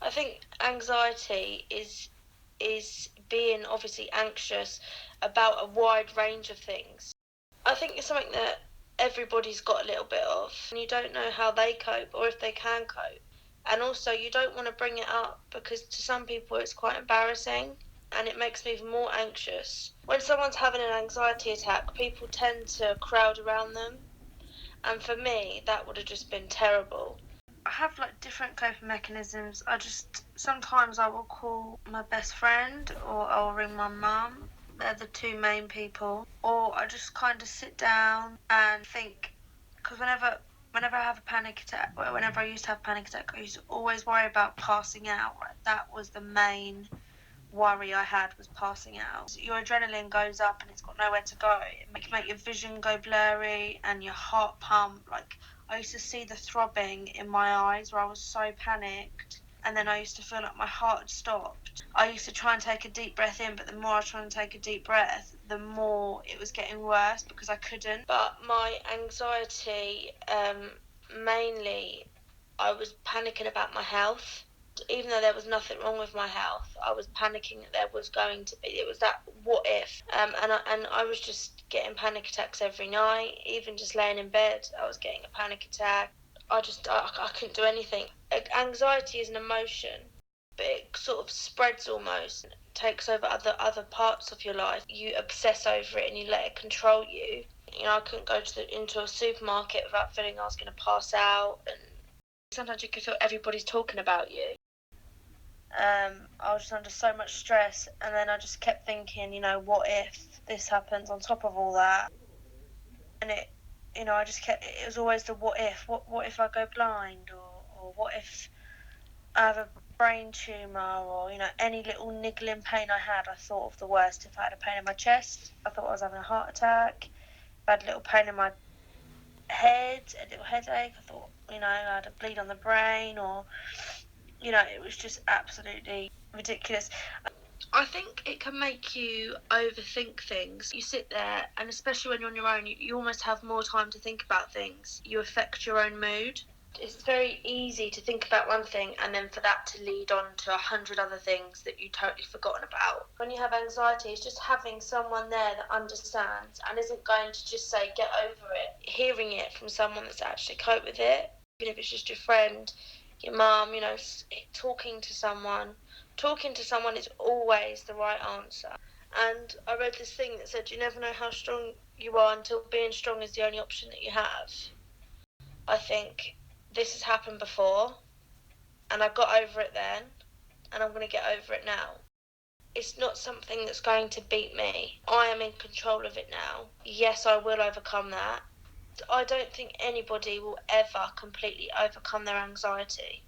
I think anxiety is being obviously anxious about a wide range of things. I think it's something that everybody's got a little bit of, and you don't know how they cope or if they can cope. And also, you don't want to bring it up because to some people it's quite embarrassing and it makes me even more anxious. When someone's having an anxiety attack, people tend to crowd around them, and for me, that would have just been terrible. I have like different coping mechanisms. Sometimes I will call my best friend or I'll ring my mum. They're the two main people. Or I just kind of sit down and think, because whenever I have a panic attack, or whenever I used to have a panic attack, I used to always worry about passing out. Like, that was the main worry I had, was passing out. Your adrenaline goes up and it's got nowhere to go. It can make your vision go blurry and your heart pump. Like, I used to see the throbbing in my eyes where I was so panicked, and then I used to feel like my heart had stopped. I used to try and take a deep breath in, but the more I tried to take a deep breath, the more it was getting worse because I couldn't. But my anxiety, mainly, I was panicking about my health. Even though there was nothing wrong with my health, I was panicking that there was going to be. It was that what if, and I was just getting panic attacks every night. Even just laying in bed, I was getting a panic attack. I couldn't do anything. Anxiety is an emotion, but it sort of spreads almost, takes over other parts of your life. You obsess over it and you let it control you. You know, I couldn't go into a supermarket without feeling I was going to pass out, and sometimes you can feel everybody's talking about you. I was just under so much stress, and then I just kept thinking, what if this happens on top of all that? And it was always the what if. What if I go blind, or what if I have a brain tumour, or, any little niggling pain I had, I thought of the worst. If I had a pain in my chest, I thought I was having a heart attack. If I had a little pain in my head, a little headache, I thought, I had a bleed on the brain, or, it was just absolutely ridiculous. I think it can make you overthink things. You sit there, and especially when you're on your own, you almost have more time to think about things. You affect your own mood. It's very easy to think about one thing and then for that to lead on to 100 other things that you totally forgotten about. When you have anxiety, it's just having someone there that understands and isn't going to just say, get over it. Hearing it from someone that's actually coped with it, even if it's just your friend, your mum, talking to someone. Talking to someone is always the right answer. And I read this thing that said, you never know how strong you are until being strong is the only option that you have. I think this has happened before, and I got over it then, and I'm going to get over it now. It's not something that's going to beat me. I am in control of it now. Yes, I will overcome that. I don't think anybody will ever completely overcome their anxiety.